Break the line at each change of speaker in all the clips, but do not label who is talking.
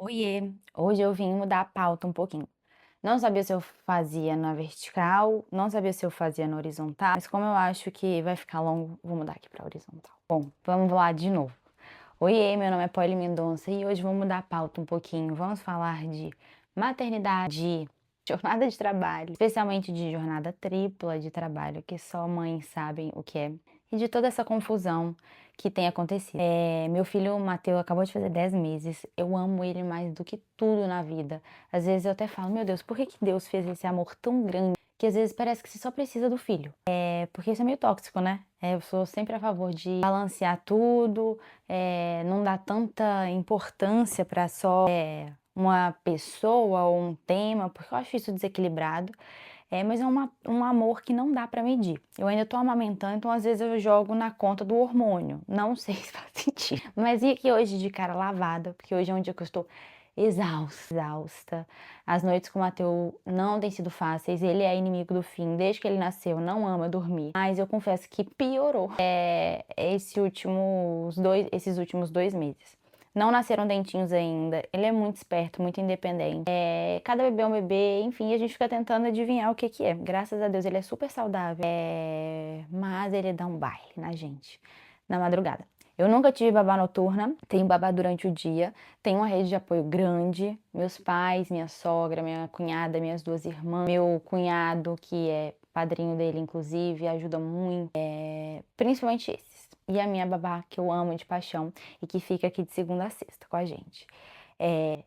Oiê, hoje eu vim mudar a pauta um pouquinho. Não sabia se eu fazia na vertical, não sabia se eu fazia na horizontal, mas como eu acho que vai ficar longo, vou mudar aqui para horizontal. Bom, vamos lá de novo. Oiê, meu nome é Polly Mendonça e hoje vou mudar a pauta um pouquinho. Vamos falar de maternidade, de jornada de trabalho, especialmente de jornada tripla de trabalho, que só mães sabem o que é, e de toda essa confusão que tem acontecido. Meu filho Mateus acabou de fazer 10 meses, eu amo ele mais do que tudo na vida. Às vezes eu até falo, meu Deus, por que que Deus fez esse amor tão grande? Que às vezes parece que você só precisa do filho. Porque isso é meio tóxico, né? Eu sou sempre a favor de balancear tudo, não dar tanta importância para só uma pessoa ou um tema, porque eu acho isso desequilibrado. Mas é um amor que não dá para medir. Eu ainda tô amamentando, então às vezes eu jogo na conta do hormônio. Não sei se faz sentido. Mas e aqui hoje de cara lavada, porque hoje é um dia que eu estou exausta. As noites com o Mateus não têm sido fáceis, ele é inimigo do fim. Desde que ele nasceu, não ama dormir. Mas eu confesso que piorou esses últimos 2 meses. Não nasceram dentinhos ainda. Ele é muito esperto, muito independente. Cada bebê é um bebê, enfim, a gente fica tentando adivinhar o que que é. Graças a Deus ele é super saudável. Mas ele dá um baile na gente, na madrugada. Eu nunca tive babá noturna, tenho babá durante o dia, tenho uma rede de apoio grande, meus pais, minha sogra, minha cunhada, minhas duas irmãs, meu cunhado, que é padrinho dele, inclusive, ajuda muito, principalmente esses. E a minha babá, que eu amo de paixão e que fica aqui de segunda a sexta com a gente.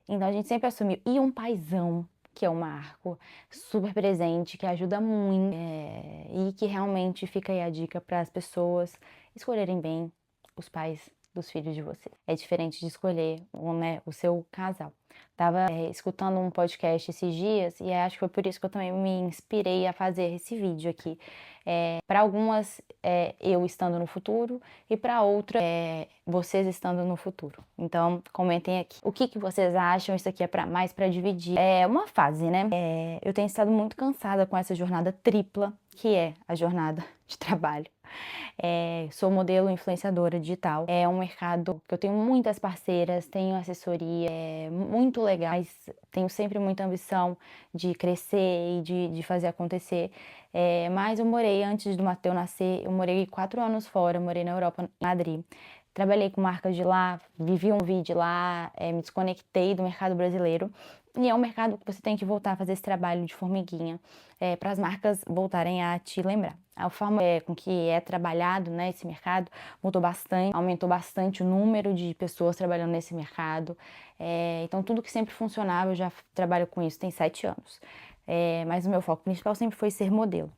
Então a gente sempre assumiu. E um paizão, que é o Marco, super presente, que ajuda muito, e que realmente fica aí a dica para as pessoas escolherem bem os pais dos filhos de vocês. É diferente de escolher o seu casal. Tava escutando um podcast esses dias e acho que foi por isso que eu também me inspirei a fazer esse vídeo aqui. Para algumas, eu estando no futuro e para outras, vocês estando no futuro. Então, comentem aqui. O que que vocês acham? Isso aqui é mais para dividir. É uma fase, né? Eu tenho estado muito cansada com essa jornada tripla, que é a jornada de trabalho. Sou modelo influenciadora digital. É um mercado que eu tenho muitas parceiras, tenho assessoria, muito legais, tenho sempre muita ambição de crescer e de fazer acontecer. Mas eu morei, antes do Mateus nascer, eu morei 4 anos fora, morei na Europa, em Madrid. Trabalhei com marcas de lá, vivi um vídeo lá, me desconectei do mercado brasileiro. E é um mercado que você tem que voltar a fazer esse trabalho de formiguinha, para as marcas voltarem a te lembrar. A forma com que é trabalhado, né, esse mercado mudou bastante, aumentou bastante o número de pessoas trabalhando nesse mercado. Então, tudo que sempre funcionava, eu já trabalho com isso, tem 7 anos. Mas o meu foco principal sempre foi ser modelo.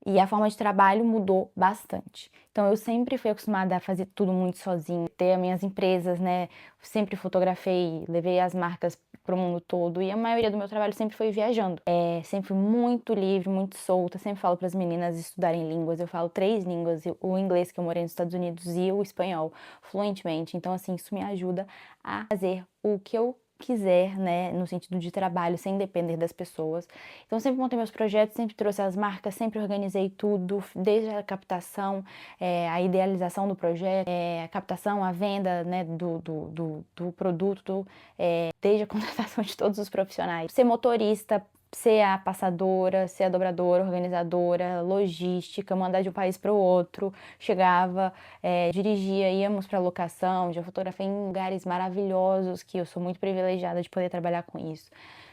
E a forma de trabalho mudou bastante. Então eu sempre fui acostumada a fazer tudo muito sozinha, ter as minhas empresas, né? Sempre fotografei, levei as marcas para o mundo todo e a maioria do meu trabalho sempre foi viajando. Sempre muito livre, muito solta. Sempre falo para as meninas estudarem línguas. Eu falo 3 línguas: o inglês, que eu morei nos Estados Unidos, e o espanhol fluentemente. Então assim, isso me ajuda a fazer o que eu quiser, né, no sentido de trabalho, sem depender das pessoas. Então, sempre montei meus projetos, sempre trouxe as marcas, sempre organizei tudo, desde a captação, a idealização do projeto, a captação, a venda, né, do produto, desde a contratação de todos os profissionais. Ser motorista, ser a passadora, ser a dobradora, organizadora, logística, mandar de um país para o outro, chegava, dirigia, íamos para locação, já fotografei em lugares maravilhosos, que eu sou muito privilegiada de poder trabalhar com isso.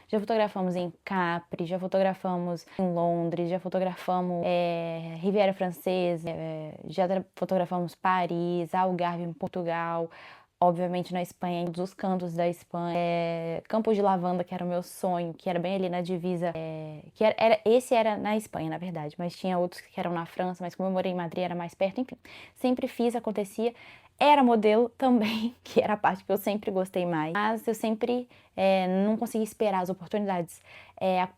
Já fotografamos em Capri, já fotografamos em Londres, já fotografamos Riviera Francesa, já fotografamos Paris, Algarve em Portugal, obviamente na Espanha, em todos os cantos da Espanha, Campos de Lavanda, que era o meu sonho, que era bem ali na divisa, esse era na Espanha, na verdade, mas tinha outros que eram na França, mas como eu morei em Madrid, era mais perto, enfim, sempre fiz, acontecia. Era modelo também, que era a parte que eu sempre gostei mais, mas eu sempre não consegui esperar as oportunidades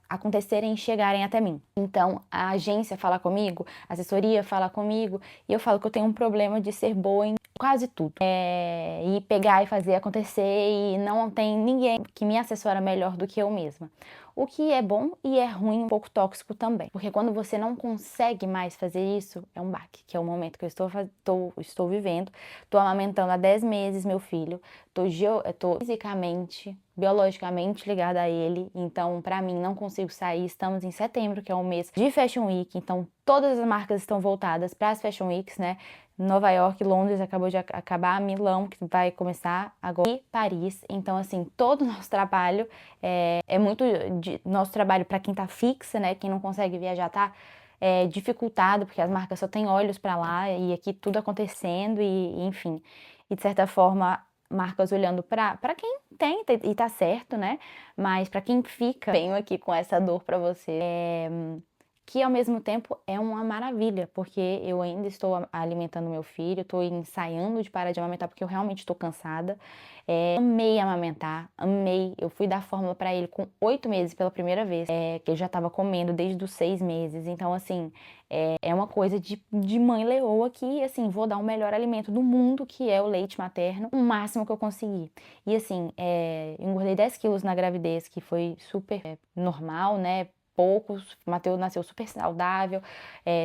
acontecerem e chegarem até mim. Então, a agência fala comigo, a assessoria fala comigo, e eu falo que eu tenho um problema de ser boa em quase tudo. E pegar e fazer acontecer, e não tem ninguém que me assessora melhor do que eu mesma. o que é bom e é ruim, um pouco tóxico também. Porque quando você não consegue mais fazer isso, é um baque, que é o momento que eu estou vivendo. Estou amamentando há 10 meses meu filho, tô fisicamente, biologicamente ligada a ele, então pra mim não consigo sair. Estamos em setembro, que é o mês de Fashion Week, então todas as marcas estão voltadas para as Fashion Weeks, né? Nova York, Londres acabou de acabar, Milão, que vai começar agora, e Paris. Então, assim, todo o nosso trabalho é muito nosso trabalho para quem tá fixa, né? Quem não consegue viajar tá dificultado, porque as marcas só têm olhos para lá e aqui tudo acontecendo e enfim. E de certa forma, marcas olhando para quem tem e tá certo, né? Mas para quem fica, venho aqui com essa dor para você. Que ao mesmo tempo é uma maravilha, porque eu ainda estou alimentando meu filho, estou ensaiando de parar de amamentar porque eu realmente estou cansada. Amei amamentar, amei. Eu fui dar fórmula para ele com 8 meses pela primeira vez, que ele já estava comendo desde os 6 meses. Então, assim, é uma coisa de mãe leoa que, assim, vou dar o melhor alimento do mundo, que é o leite materno, o máximo que eu conseguir. E, assim, engordei 10 quilos na gravidez, que foi super normal, né? Poucos, o Mateus nasceu super saudável,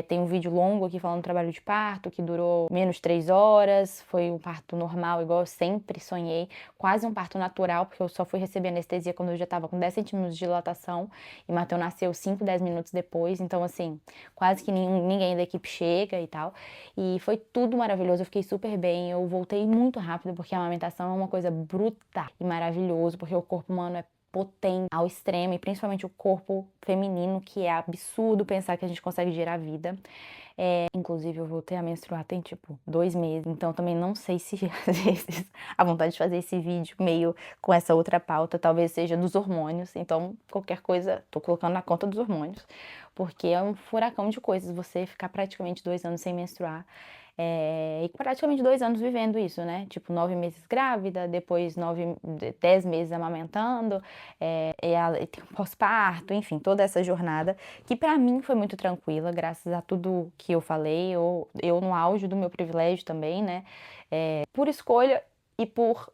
tem um vídeo longo aqui falando do trabalho de parto, que durou menos de 3 horas, foi um parto normal, igual eu sempre sonhei, quase um parto natural, porque eu só fui receber anestesia quando eu já estava com 10 centímetros de dilatação, e Mateus nasceu 5, 10 minutos depois, então assim, quase que ninguém da equipe chega e tal, e foi tudo maravilhoso, eu fiquei super bem, eu voltei muito rápido, porque a amamentação é uma coisa brutal e maravilhoso, porque o corpo humano é potente ao extremo, e principalmente o corpo feminino, que é absurdo pensar que a gente consegue gerar vida. Inclusive, eu voltei a menstruar tem, tipo, 2 meses, então também não sei se às vezes a vontade de fazer esse vídeo meio com essa outra pauta talvez seja dos hormônios, então qualquer coisa, tô colocando na conta dos hormônios, porque é um furacão de coisas você ficar praticamente 2 anos sem menstruar. E praticamente 2 anos vivendo isso, né? Tipo, 9 meses grávida, depois 10 meses amamentando, e tem um pós-parto, enfim, toda essa jornada, que pra mim foi muito tranquila, graças a tudo que eu falei, eu no auge do meu privilégio também, né? Por escolha e por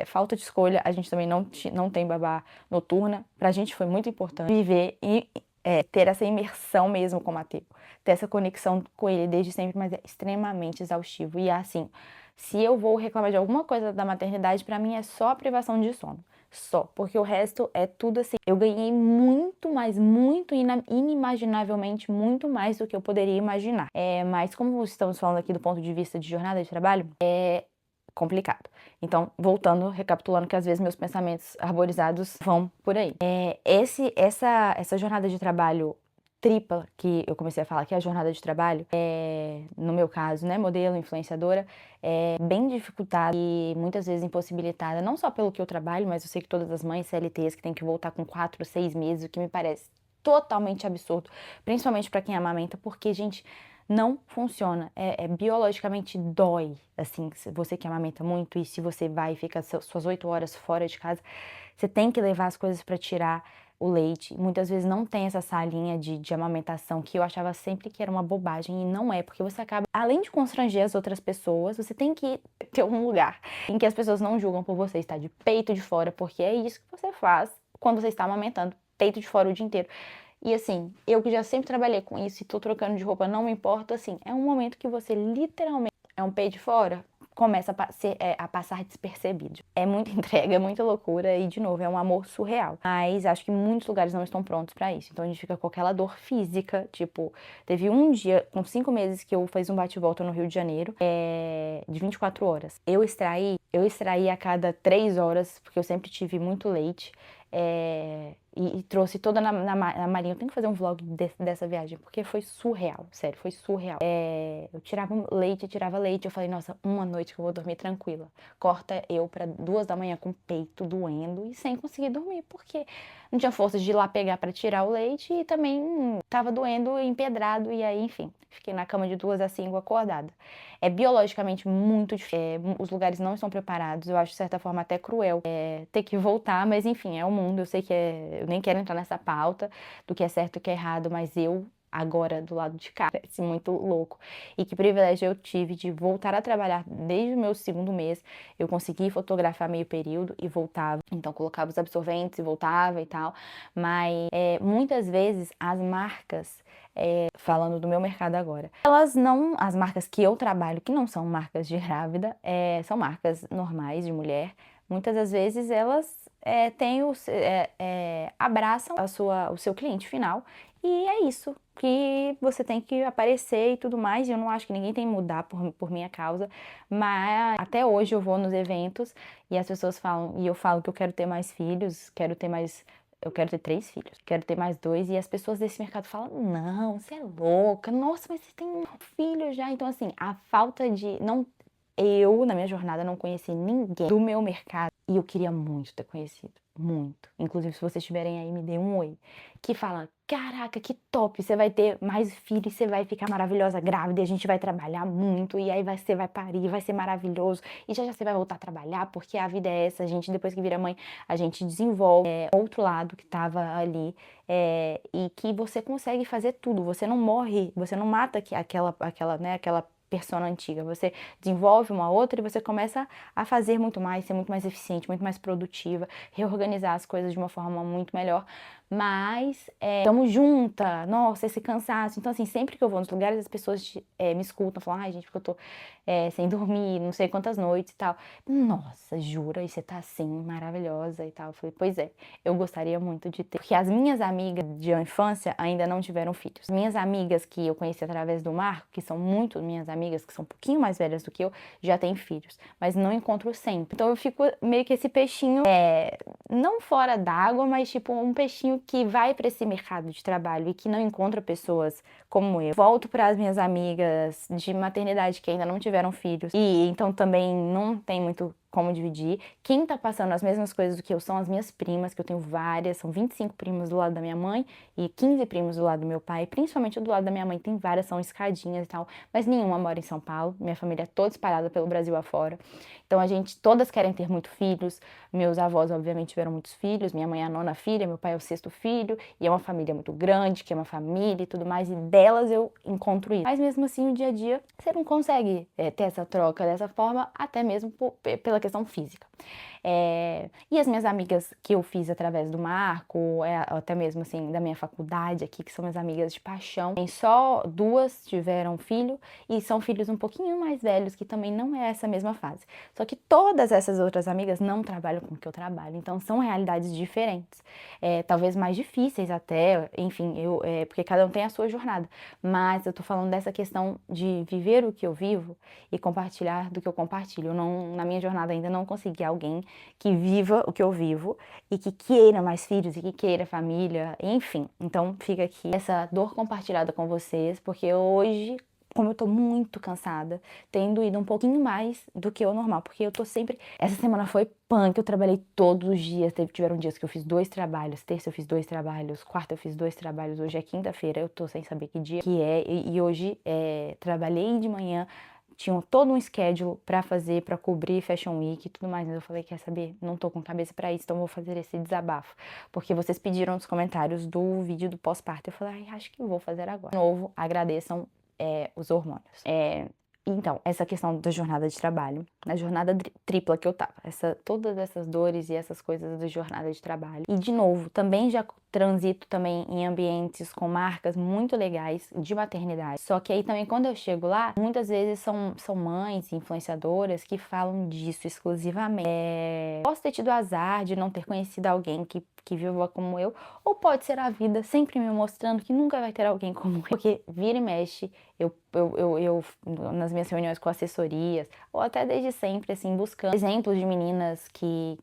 falta de escolha, a gente também não tem babá noturna. Pra gente foi muito importante viver e ter essa imersão mesmo com o Mateus, ter essa conexão com ele desde sempre, mas é extremamente exaustivo. E assim, se eu vou reclamar de alguma coisa da maternidade, pra mim é só a privação de sono. Só, porque o resto é tudo assim. Eu ganhei muito mais, muito inimaginavelmente, muito mais do que eu poderia imaginar. Mas como estamos falando aqui do ponto de vista de jornada de trabalho, é complicado. Então, voltando, recapitulando, que às vezes meus pensamentos arborizados vão por aí. Essa jornada de trabalho tripla que eu comecei a falar, que é a jornada de trabalho, no meu caso, né, modelo, influenciadora, é bem dificultada e muitas vezes impossibilitada, não só pelo que eu trabalho, mas eu sei que todas as mães CLTs que têm que voltar com 4, 6 meses, o que me parece totalmente absurdo, principalmente para quem amamenta, porque, gente, não funciona, biologicamente dói, assim, se você que amamenta muito e se você vai e fica suas 8 horas fora de casa, você tem que levar as coisas para tirar o leite. Muitas vezes não tem essa salinha de amamentação, que eu achava sempre que era uma bobagem, e não é, porque você acaba, além de constranger as outras pessoas, você tem que ter um lugar em que as pessoas não julgam por você estar de peito de fora, porque é isso que você faz quando você está amamentando, peito de fora o dia inteiro. E assim, eu que já sempre trabalhei com isso e tô trocando de roupa, não me importa, assim, é um momento que você literalmente é um peito de fora, começa a passar despercebido. É muita entrega, é muita loucura e, de novo, é um amor surreal. Mas acho que muitos lugares não estão prontos pra isso. Então a gente fica com aquela dor física, tipo, teve um dia, com 5 meses, que eu fiz um bate-volta no Rio de Janeiro, de 24 horas. Eu extraí a cada 3 horas, porque eu sempre tive muito leite. E trouxe toda na marinha. Eu tenho que fazer um vlog dessa viagem, porque foi surreal, sério, foi surreal. Eu tirava leite, eu falei, nossa, uma noite que eu vou dormir tranquila. Corta eu pra 2 da manhã com o peito doendo e sem conseguir dormir, porque não tinha força de ir lá pegar pra tirar o leite e também tava doendo, empedrado, e aí, enfim, fiquei na cama de 2 às 5 acordada. É biologicamente muito difícil, os lugares não estão preparados, eu acho de certa forma até cruel ter que voltar, mas enfim, é o mundo, eu sei que eu nem quero entrar nessa pauta do que é certo e o que é errado, mas eu agora do lado de cá. Parece muito louco. E que privilégio eu tive de voltar a trabalhar desde o meu segundo mês. Eu consegui fotografar meio período e voltava. Então colocava os absorventes e voltava e tal. Mas muitas vezes as marcas, falando do meu mercado agora, elas não, as marcas que eu trabalho, que não são marcas de grávida, são marcas normais de mulher. Muitas das vezes elas abraçam o seu cliente final e é isso, que você tem que aparecer e tudo mais. E eu não acho que ninguém tem que mudar por minha causa, mas até hoje eu vou nos eventos e as pessoas falam, e eu falo que eu quero ter mais filhos, eu quero ter 3 filhos, quero ter mais 2, e as pessoas desse mercado falam, não, você é louca, nossa, mas você tem um filho já. Então, assim, a falta de, não, eu, na minha jornada, não conheci ninguém do meu mercado, e eu queria muito ter conhecido, muito. Inclusive, se vocês estiverem aí, me dê um oi. Que fala, caraca, que top, você vai ter mais filhos, você vai ficar maravilhosa grávida, e a gente vai trabalhar muito, e aí você vai parir, vai ser maravilhoso, e já você vai voltar a trabalhar, porque a vida é essa, a gente, depois que vira mãe, a gente desenvolve outro lado que tava ali, e que você consegue fazer tudo, você não morre, você não mata aquela persona antiga, você desenvolve uma outra e você começa a fazer muito mais, ser muito mais eficiente, muito mais produtiva, reorganizar as coisas de uma forma muito melhor. Mas estamos juntas, nossa, esse cansaço. Então, assim, sempre que eu vou nos lugares, as pessoas me escutam, falam, ai, gente, porque eu tô sem dormir, não sei quantas noites e tal. Nossa, jura? E você tá assim, maravilhosa e tal. Eu falei, pois é, eu gostaria muito de ter. Porque as minhas amigas de infância ainda não tiveram filhos. Minhas amigas que eu conheci através do Marco, que são muito minhas amigas, que são um pouquinho mais velhas do que eu, já têm filhos. Mas não encontro sempre. Então eu fico meio que esse peixinho, não fora d'água, mas tipo um peixinho que vai para esse mercado de trabalho e que não encontra pessoas como eu. Volto para as minhas amigas de maternidade que ainda não tiveram filhos e então também não tem muito como dividir. Quem tá passando as mesmas coisas do que eu são as minhas primas, que eu tenho várias, são 25 primas do lado da minha mãe e 15 primos do lado do meu pai, principalmente do lado da minha mãe, tem várias, são escadinhas e tal, mas nenhuma mora em São Paulo, minha família é toda espalhada pelo Brasil afora. Então todas querem ter muitos filhos, meus avós obviamente tiveram muitos filhos, minha mãe é a 9ª filha, meu pai é o 6º filho, e é uma família muito grande, que é uma família e tudo mais, e delas eu encontro isso. Mas mesmo assim, no dia a dia, você não consegue ter essa troca dessa forma, até mesmo pela questão física. E as minhas amigas que eu fiz através do Marco, até mesmo assim da minha faculdade aqui, que são minhas amigas de paixão, só 2 tiveram filho e são filhos um pouquinho mais velhos, que também não é essa mesma fase. Só que todas essas outras amigas não trabalham com o que eu trabalho, então são realidades diferentes, talvez mais difíceis até, enfim, porque cada um tem a sua jornada, mas eu tô falando dessa questão de viver o que eu vivo e compartilhar do que eu compartilho. Eu não, na minha jornada ainda não consegui alguém que viva o que eu vivo e que queira mais filhos e que queira família, enfim. Então fica aqui essa dor compartilhada com vocês, porque hoje, como eu tô muito cansada, tenho doído um pouquinho mais do que o normal, porque eu tô sempre... Essa semana foi punk, eu trabalhei todos os dias, tiveram dias que eu fiz 2 trabalhos, terça eu fiz 2 trabalhos, quarta eu fiz 2 trabalhos, hoje é quinta-feira, eu tô sem saber que dia que é, e hoje trabalhei de manhã, tinha todo um schedule pra fazer, pra cobrir Fashion Week e tudo mais, mas eu falei, quer saber? Não tô com cabeça pra isso, então vou fazer esse desabafo. Porque vocês pediram nos comentários do vídeo do pós-parto, eu falei, ai, acho que vou fazer agora. De novo, agradeçam os hormônios. Então, essa questão da jornada de trabalho, na jornada tripla que eu tava, todas essas dores e essas coisas da jornada de trabalho. E, de novo, também já transito também em ambientes com marcas muito legais de maternidade. Só que aí também, quando eu chego lá, muitas vezes são mães, influenciadoras que falam disso exclusivamente. Posso ter tido azar de não ter conhecido alguém que viva como eu, ou pode ser a vida sempre me mostrando que nunca vai ter alguém como eu. Porque vira e mexe, eu nas minhas reuniões com assessorias, ou até desde sempre, assim, buscando exemplos de meninas que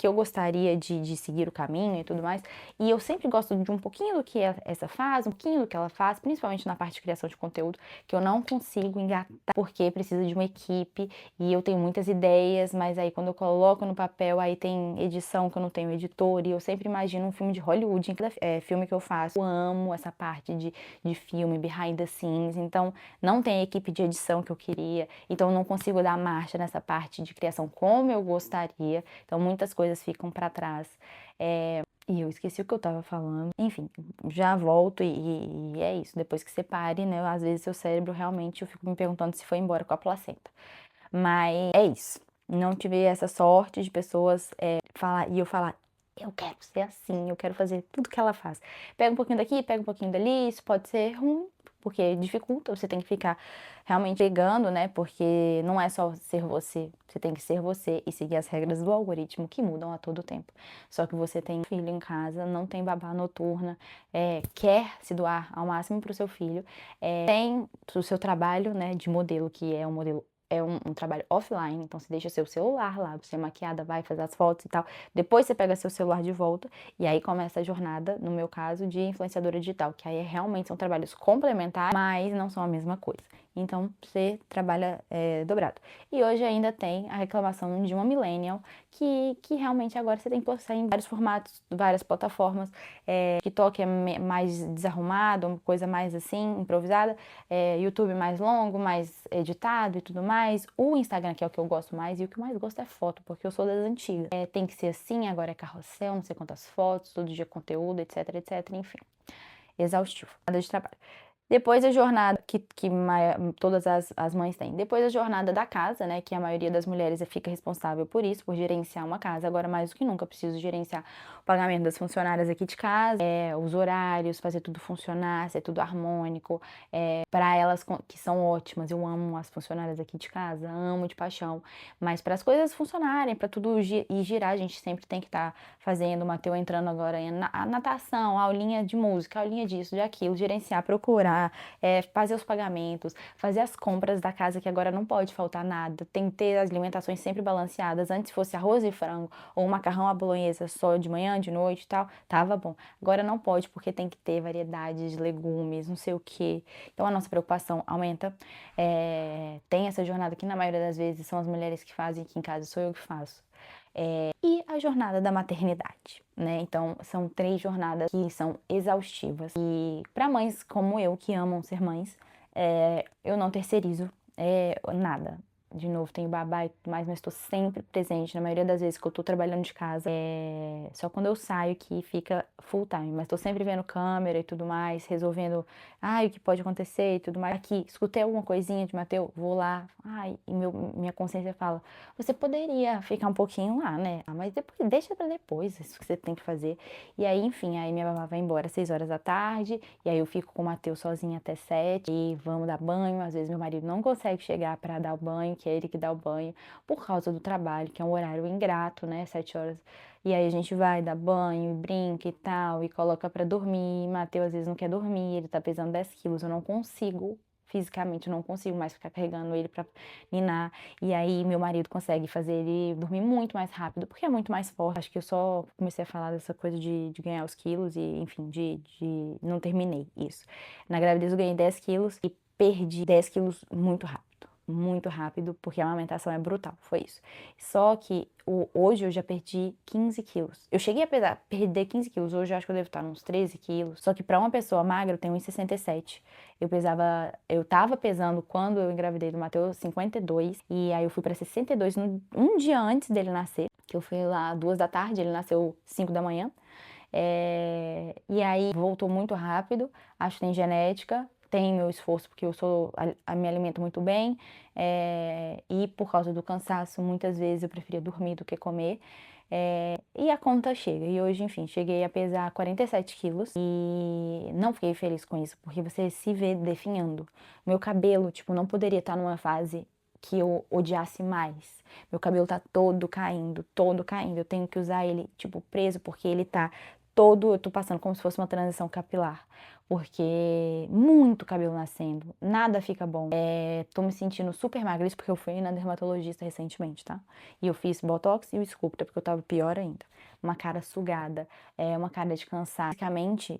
eu gostaria de seguir o caminho e tudo mais, e eu sempre gosto de um pouquinho do que essa faz, um pouquinho do que ela faz, principalmente na parte de criação de conteúdo, que eu não consigo engatar, porque precisa de uma equipe, e eu tenho muitas ideias, mas aí quando eu coloco no papel, aí tem edição que eu não tenho editor, e eu sempre imagino um filme de Hollywood, em cada filme que eu faço, eu amo essa parte de filme, behind the scenes, então não tem a equipe de edição que eu queria, então eu não consigo dar marcha nessa parte de criação como eu gostaria, então muitas coisas ficam para trás. E eu esqueci o que eu tava falando. Enfim, já volto e é isso. Depois que você pare, né? Às vezes seu cérebro realmente, eu fico me perguntando se foi embora com a placenta. Mas é isso. Não tive essa sorte de pessoas falar e eu falar, eu quero ser assim, eu quero fazer tudo que ela faz. Pega um pouquinho daqui, pega um pouquinho dali, isso pode ser ruim, porque dificulta, você tem que ficar realmente pegando, né? Porque não é só ser você tem que ser você e seguir as regras do algoritmo que mudam a todo tempo. Só que você tem um filho em casa, não tem babá noturna, quer se doar ao máximo para o seu filho, tem o seu trabalho, né, de modelo, que é um modelo um trabalho offline, então você deixa seu celular lá, você é maquiada, vai fazer as fotos e tal. Depois você pega seu celular de volta e aí começa a jornada, no meu caso, de influenciadora digital, que aí realmente são trabalhos complementares, mas não são a mesma coisa. Então você trabalha dobrado. E hoje ainda tem a reclamação de uma millennial que realmente agora você tem que postar em vários formatos, várias plataformas. TikTok é mais desarrumado, uma coisa mais assim, improvisada. YouTube mais longo, mais editado e tudo mais. O Instagram, que é o que eu gosto mais, e o que eu mais gosto é foto, porque eu sou das antigas. Tem que ser assim, agora é carrossel, não sei quantas fotos, todo dia conteúdo, etc, etc, enfim. Exaustivo, nada de trabalho. Depois a jornada todas as mães têm. Depois a jornada da casa, né? Que a maioria das mulheres fica responsável por isso, por gerenciar uma casa. Agora, mais do que nunca, eu preciso gerenciar o pagamento das funcionárias aqui de casa, os horários, fazer tudo funcionar, ser tudo harmônico. Para elas que são ótimas, eu amo as funcionárias aqui de casa, amo de paixão. Mas para as coisas funcionarem, para tudo ir girar, a gente sempre tem que estar fazendo. O Mateu entrando agora em natação, aulinha de música, aulinha disso, de aquilo, gerenciar, procurar. Fazer os pagamentos, fazer as compras da casa, que agora não pode faltar nada, tem que ter as alimentações sempre balanceadas. Antes fosse arroz e frango ou um macarrão à bolonhesa só de manhã, de noite e tal, tava bom. Agora não pode, porque tem que ter variedade de legumes, não sei o quê. Então a nossa preocupação aumenta. Tem essa jornada que na maioria das vezes são as mulheres que fazem, aqui em casa sou eu que faço. E a jornada da maternidade, né? Então, são 3 jornadas que são exaustivas. E para mães como eu, que amam ser mães, eu não terceirizo nada. De novo, tenho babá e tudo mais, mas estou sempre presente. Na maioria das vezes que eu tô trabalhando de casa, só quando eu saio que fica full time. Mas tô sempre vendo câmera e tudo mais, resolvendo, o que pode acontecer e tudo mais. Aqui, escutei alguma coisinha de Mateu, vou lá, e minha consciência fala, você poderia ficar um pouquinho lá, né? Mas depois, deixa pra depois, isso que você tem que fazer. E aí, enfim, aí minha babá vai embora às 6 horas da tarde, e aí eu fico com o Mateu sozinha até 7, e vamos dar banho. Às vezes meu marido não consegue chegar pra dar o banho, que é ele que dá o banho, por causa do trabalho, que é um horário ingrato, né? 7 horas. E aí a gente vai dar banho, brinca e tal, e coloca pra dormir. Mateu às vezes não quer dormir, ele tá pesando 10 quilos, eu não consigo. Fisicamente, eu não consigo mais ficar carregando ele pra ninar. E aí, meu marido consegue fazer ele dormir muito mais rápido, porque é muito mais forte. Acho que eu só comecei a falar dessa coisa de ganhar os quilos e, enfim, não terminei isso. Na gravidez, eu ganhei 10 quilos e perdi 10 quilos muito rápido, porque a amamentação é brutal, foi isso. Só que hoje eu já perdi 15 quilos. Eu cheguei a perder 15 quilos, hoje eu acho que eu devo estar uns 13 quilos. Só que para uma pessoa magra, eu tenho 1,67. Eu tava pesando quando eu engravidei do Matheus 52, e aí eu fui para 62 um dia antes dele nascer, que eu fui lá 2 da tarde, ele nasceu 5 da manhã. E aí voltou muito rápido, acho que tem genética, tem meu esforço, porque me alimento muito bem, e por causa do cansaço, muitas vezes eu preferia dormir do que comer. E a conta chega. E hoje, enfim, cheguei a pesar 47 quilos e não fiquei feliz com isso, porque você se vê definhando. Meu cabelo, tipo, não poderia estar numa fase que eu odiasse mais. Meu cabelo tá todo caindo, todo caindo. Eu tenho que usar ele, tipo, preso, porque ele tá todo, eu tô passando como se fosse uma transição capilar, porque muito cabelo nascendo, nada fica bom. Tô me sentindo super magra, isso porque eu fui na dermatologista recentemente, tá? E eu fiz botox e o Sculptra, porque eu tava pior ainda. Uma cara sugada, uma cara de cansaço. Basicamente,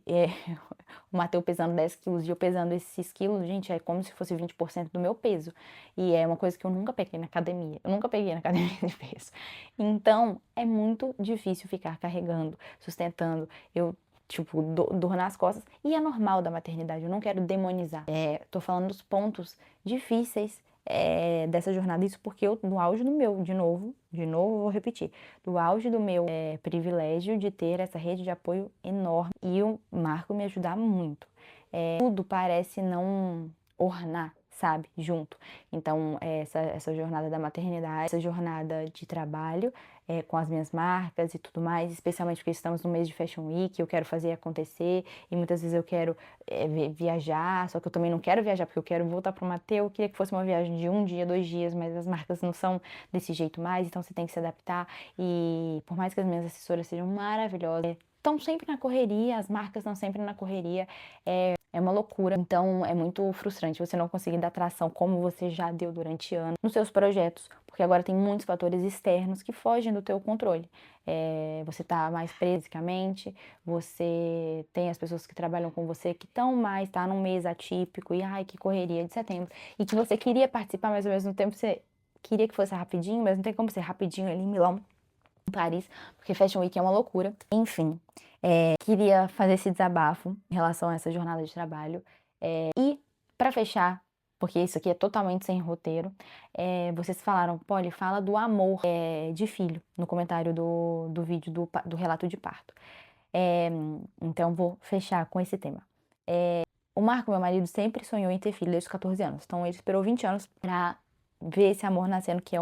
o Mateu pesando 10 quilos e eu pesando esses quilos, gente, é como se fosse 20% do meu peso. E é uma coisa que eu nunca peguei na academia. Eu nunca peguei na academia de peso. Então, é muito difícil ficar carregando, sustentando. Eu, tipo, dor nas costas. E é normal da maternidade, eu não quero demonizar. Tô falando dos pontos difíceis dessa jornada, isso porque eu, no auge do meu, de novo, vou repetir, do auge do meu privilégio de ter essa rede de apoio enorme e o Marco me ajudar muito. Tudo parece não ornar, sabe, junto. Então, essa jornada da maternidade, essa jornada de trabalho com as minhas marcas e tudo mais, especialmente porque estamos no mês de Fashion Week, eu quero fazer acontecer e muitas vezes eu quero viajar, só que eu também não quero viajar porque eu quero voltar para o Mateu, eu queria que fosse uma viagem de 1 dia, 2 dias, mas as marcas não são desse jeito mais, então você tem que se adaptar e por mais que as minhas assessoras sejam maravilhosas, estão sempre na correria, as marcas estão sempre na correria, é uma loucura, então é muito frustrante você não conseguir dar tração como você já deu durante anos nos seus projetos, porque agora tem muitos fatores externos que fogem do teu controle. Você tá mais preso fisicamente, você tem as pessoas que trabalham com você que estão mais, tá num mês atípico e ai que correria de setembro, e que você queria participar, mas ao mesmo tempo você queria que fosse rapidinho, mas não tem como ser rapidinho ali em Milão, em Paris, porque Fashion Week é uma loucura. Enfim, queria fazer esse desabafo em relação a essa jornada de trabalho. E, para fechar, porque isso aqui é totalmente sem roteiro, vocês falaram, Polly, fala do amor de filho no comentário do vídeo do relato de parto. Então, vou fechar com esse tema. O Marco, meu marido, sempre sonhou em ter filho desde os 14 anos. Então, ele esperou 20 anos para ver esse amor nascendo, que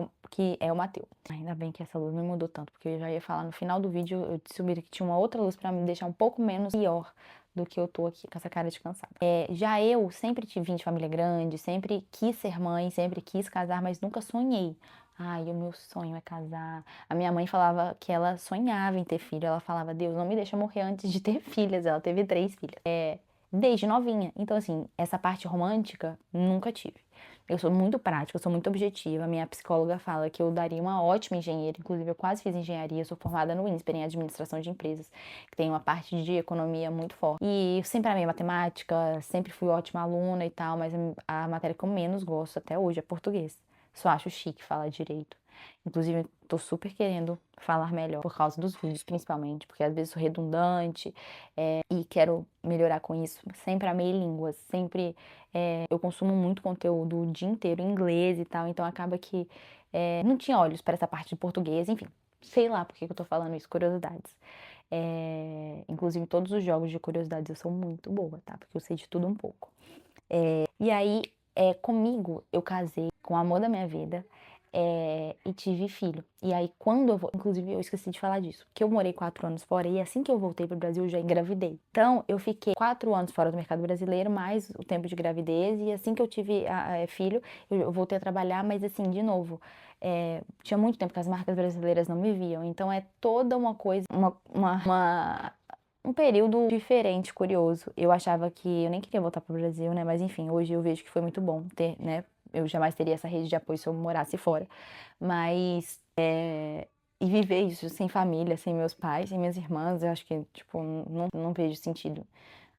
é o Mateu. Ainda bem que essa luz não mudou tanto, porque eu já ia falar no final do vídeo, eu descobri que tinha uma outra luz pra me deixar um pouco menos pior do que eu tô aqui com essa cara de cansada. Já eu sempre tive de família grande, sempre quis ser mãe, sempre quis casar, mas nunca sonhei. Ai, o meu sonho é casar. A minha mãe falava que ela sonhava em ter filho. Ela falava, Deus, não me deixa morrer antes de ter filhas. Ela teve 3 filhas. Desde novinha. Então, assim, essa parte romântica, nunca tive. Eu sou muito prática, eu sou muito objetiva. Minha psicóloga fala que eu daria uma ótima engenheira. Inclusive, eu quase fiz engenharia, sou formada no INSPER, em administração de empresas, que tem uma parte de economia muito forte. E sempre amei matemática, sempre fui ótima aluna e tal, mas a matéria que eu menos gosto até hoje é português. Só acho chique falar direito. Inclusive, tô super querendo falar melhor por causa dos vídeos, principalmente, porque às vezes sou redundante e quero melhorar com isso. Sempre amei línguas, sempre eu consumo muito conteúdo o dia inteiro em inglês e tal, então acaba que não tinha olhos para essa parte de português, enfim, sei lá por que eu tô falando isso, curiosidades. Inclusive, todos os jogos de curiosidades eu sou muito boa, tá? Porque eu sei de tudo um pouco. E aí, comigo, eu casei com o amor da minha vida. E tive filho. E aí, quando eu vou. Inclusive, eu esqueci de falar disso. Que eu morei 4 anos fora e assim que eu voltei pro Brasil, eu já engravidei. Então, eu fiquei 4 anos fora do mercado brasileiro, mais o tempo de gravidez. E assim que eu tive filho, eu voltei a trabalhar, mas assim, de novo. Tinha muito tempo que as marcas brasileiras não me viam. Então, é toda uma coisa. Um período diferente, curioso. Eu achava que eu nem queria voltar pro Brasil, né? Mas enfim, hoje eu vejo que foi muito bom ter, né? Eu jamais teria essa rede de apoio se eu morasse fora. Mas, e viver isso sem família, sem meus pais, sem minhas irmãs, eu acho que, tipo, não vejo sentido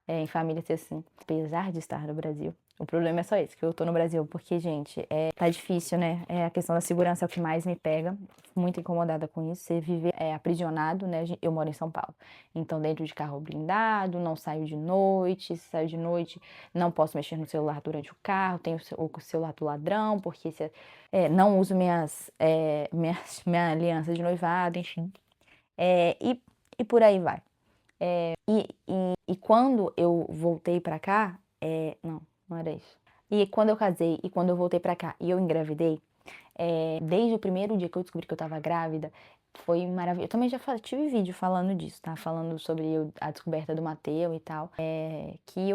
em família ser assim. Apesar de estar no Brasil. O problema é só esse, que eu tô no Brasil, porque, gente, tá difícil, né? A questão da segurança é o que mais me pega. Muito incomodada com isso. Você viver aprisionado, né? Eu moro em São Paulo. Então, dentro de carro blindado, não saio de noite. Se saio de noite, não posso mexer no celular durante o carro. Tenho o celular do ladrão, porque não uso minha aliança de noivado, enfim. E por aí vai. E quando eu voltei pra cá, não era isso. E quando eu casei e quando eu voltei pra cá e eu engravidei, desde o primeiro dia que eu descobri que eu tava grávida, foi maravilhoso. Eu também já tive vídeo falando disso, tá? Falando sobre a descoberta do Mateu e tal. Que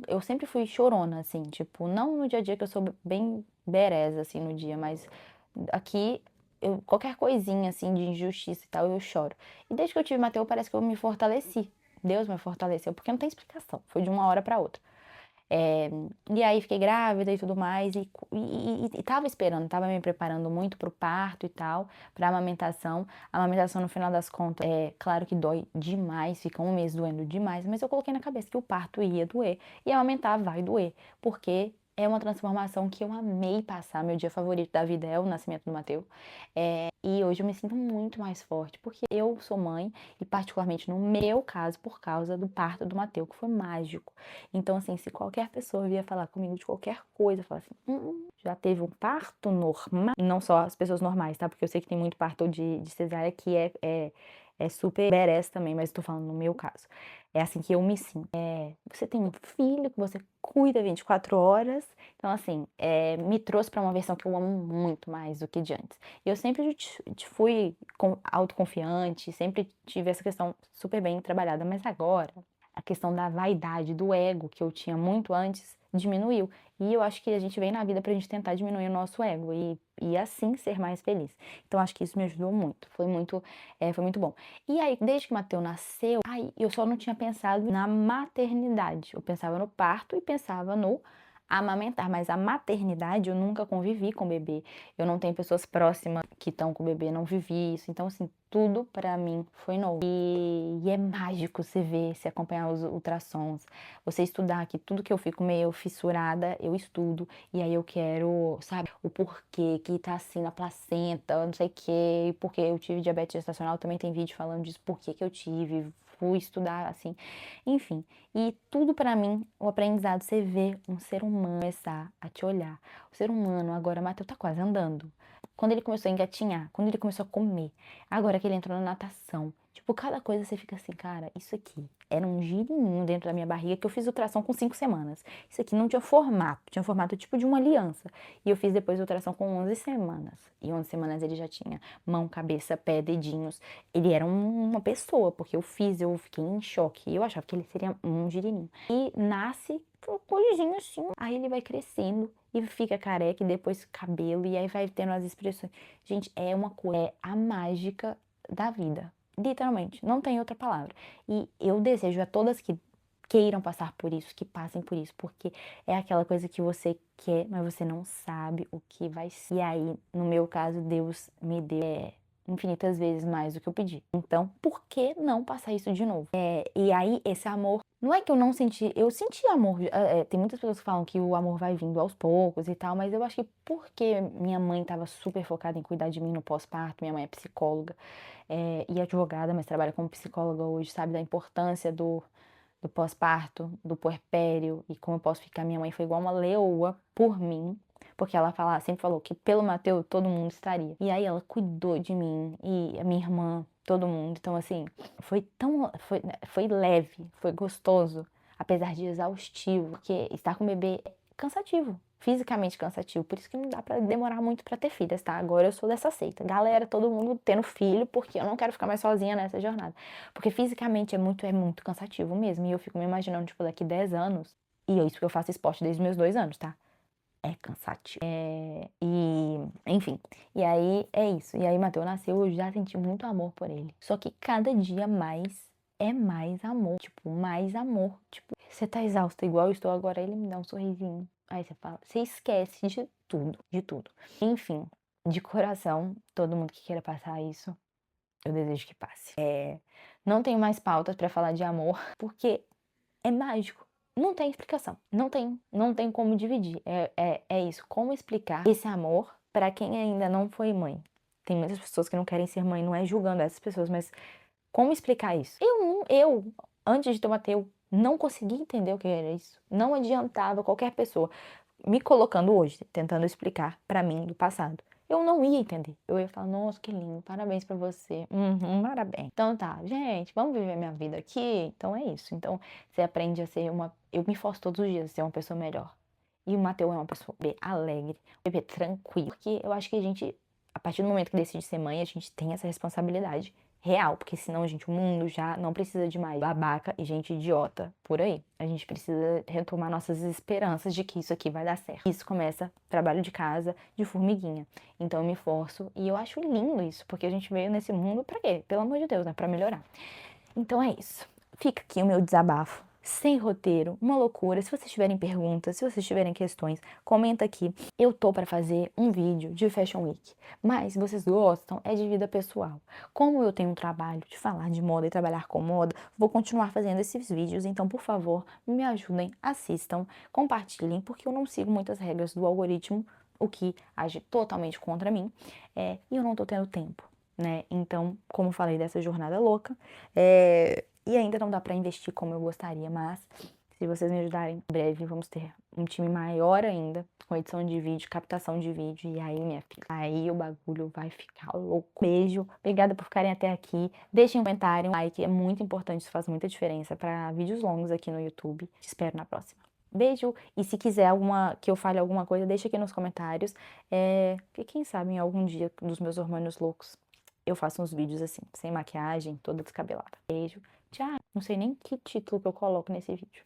eu sempre fui chorona, assim, tipo, não no dia a dia que eu sou bem bereza, assim, no dia, mas aqui, qualquer coisinha, assim, de injustiça e tal, eu choro. E desde que eu tive Mateu, parece que eu me fortaleci. Deus me fortaleceu, porque não tem explicação. Foi de uma hora pra outra. E aí fiquei grávida e tudo mais, e tava esperando, tava me preparando muito pro parto e tal, pra amamentação. A amamentação, no final das contas, claro que dói demais, fica um mês doendo demais, mas eu coloquei na cabeça que o parto ia doer, e amamentar vai doer, porque é uma transformação que eu amei passar. Meu dia favorito da vida é o nascimento do Mateus. E hoje eu me sinto muito mais forte, porque eu sou mãe, e particularmente no meu caso, por causa do parto do Mateus, que foi mágico. Então, assim, se qualquer pessoa vier falar comigo de qualquer coisa, falar assim, já teve um parto normal, não só as pessoas normais, tá? Porque eu sei que tem muito parto de cesárea que é super merece também, mas tô falando no meu caso. É assim que eu me sinto. Você tem um filho que você cuida 24 horas, então assim, me trouxe pra uma versão que eu amo muito mais do que de antes. Eu sempre fui autoconfiante, sempre tive essa questão super bem trabalhada, mas agora a questão da vaidade, do ego que eu tinha muito antes, diminuiu. E eu acho que a gente vem na vida pra gente tentar diminuir o nosso ego e assim ser mais feliz. Então acho que isso me ajudou muito, foi muito bom. E aí, desde que o Mateus nasceu, aí eu só não tinha pensado na maternidade. Eu pensava no parto e pensava no amamentar, mas a maternidade eu nunca convivi com o bebê. Eu não tenho pessoas próximas que estão com o bebê, não vivi isso. Então, assim, tudo pra mim foi novo. E é mágico você ver, se acompanhar os ultrassons, você estudar que tudo que eu fico meio fissurada, eu estudo. E aí eu quero, sabe, o porquê que tá assim na placenta, não sei o quê, porque eu tive diabetes gestacional, também tem vídeo falando disso, por que eu tive, fui estudar, assim, enfim. E tudo pra mim, o aprendizado, você vê um ser humano começar a te olhar. O ser humano, agora, Mateus tá quase andando. Quando ele começou a engatinhar, quando ele começou a comer, agora que ele entrou na natação, tipo, cada coisa você fica assim, cara, isso aqui era um girinho dentro da minha barriga que eu fiz ultrassom com 5 semanas. Isso aqui não tinha formato tipo de uma aliança. E eu fiz depois ultrassom com 11 semanas. E 11 semanas ele já tinha mão, cabeça, pé, dedinhos. Ele era uma pessoa, porque eu fiquei em choque. Eu achava que ele seria um girininho. E nasce com coisinha assim. Aí ele vai crescendo e fica careca e depois cabelo. E aí vai tendo as expressões. Gente, é uma coisa, é a mágica da vida. Literalmente, não tem outra palavra. E eu desejo a todas que queiram passar por isso, que passem por isso, porque é aquela coisa que você quer, mas você não sabe o que vai ser. E aí, no meu caso, Deus me deu infinitas vezes mais do que eu pedi. Então, por que não passar isso de novo? E aí, esse amor, não é que eu não senti, eu senti amor. Tem muitas pessoas que falam que o amor vai vindo aos poucos e tal, mas eu acho que porque minha mãe estava super focada em cuidar de mim no pós-parto, minha mãe é psicóloga e advogada, mas trabalha como psicóloga hoje, sabe da importância do pós-parto, do puerpério e como eu posso ficar. Minha mãe foi igual uma leoa por mim, porque ela sempre falou que pelo Mateus todo mundo estaria. E aí ela cuidou de mim e a minha irmã, todo mundo. Então assim, foi leve, foi gostoso, apesar de exaustivo, porque estar com o bebê é cansativo. Fisicamente cansativo, por isso que não dá pra demorar muito pra ter filhas, tá? Agora eu sou dessa seita. Galera, todo mundo tendo filho, porque eu não quero ficar mais sozinha nessa jornada. Porque fisicamente é muito cansativo mesmo. E eu fico me imaginando, tipo, daqui 10 anos. E é isso que eu faço esporte desde os meus 2 anos, tá? É cansativo. Enfim. E aí é isso. E aí Mateus nasceu, eu já senti muito amor por ele. Só que cada dia mais é mais amor. Tipo, mais amor. Tipo, você tá exausta igual eu estou agora, ele me dá um sorrisinho. Aí você fala, você esquece de tudo, de tudo. Enfim, de coração, todo mundo que queira passar isso, eu desejo que passe. Não tenho mais pautas pra falar de amor, porque é mágico. Não tem explicação. Não tem como dividir. É isso. Como explicar esse amor pra quem ainda não foi mãe? Tem muitas pessoas que não querem ser mãe, não é julgando essas pessoas, mas como explicar isso? Antes de ter o Mateus, não conseguia entender o que era isso. Não adiantava qualquer pessoa me colocando hoje, tentando explicar pra mim do passado. Eu não ia entender. Eu ia falar, nossa, que lindo, parabéns pra você. Parabéns. Então tá, gente, vamos viver minha vida aqui? Então é isso. Então você aprende a ser Eu me forço todos os dias a ser uma pessoa melhor. E o Mateus é uma pessoa bebê alegre, bebê tranquilo. Porque eu acho que a gente, a partir do momento que decide ser mãe, a gente tem essa responsabilidade real, porque senão, gente, o mundo já não precisa de mais babaca e gente idiota por aí. A gente precisa retomar nossas esperanças de que isso aqui vai dar certo. Isso começa trabalho de casa, de formiguinha. Então eu me forço e eu acho lindo isso, porque a gente veio nesse mundo pra quê? Pelo amor de Deus, né? Pra melhorar. Então é isso. Fica aqui o meu desabafo. sem roteiro, uma loucura. Se vocês tiverem perguntas, se vocês tiverem questões, comenta aqui. Eu tô para fazer um vídeo de Fashion Week, mas se vocês gostam, é de vida pessoal. Como eu tenho um trabalho de falar de moda e trabalhar com moda, vou continuar fazendo esses vídeos, então, por favor, me ajudem, assistam, compartilhem, porque eu não sigo muitas regras do algoritmo, o que age totalmente contra mim, e eu não tô tendo tempo, né? Então, como falei dessa jornada louca, e ainda não dá para investir como eu gostaria, mas se vocês me ajudarem, em breve vamos ter um time maior ainda, com edição de vídeo, captação de vídeo, e aí, minha filha, aí o bagulho vai ficar louco. Beijo, obrigada por ficarem até aqui. Deixem um comentário, um like, é muito importante, isso faz muita diferença para vídeos longos aqui no YouTube. Te espero na próxima. Beijo, e se quiser que eu fale alguma coisa, deixa aqui nos comentários, porque quem sabe em algum dia dos meus hormônios loucos eu faço uns vídeos assim, sem maquiagem, toda descabelada. Beijo. Tchau. Não sei nem que título que eu coloco nesse vídeo.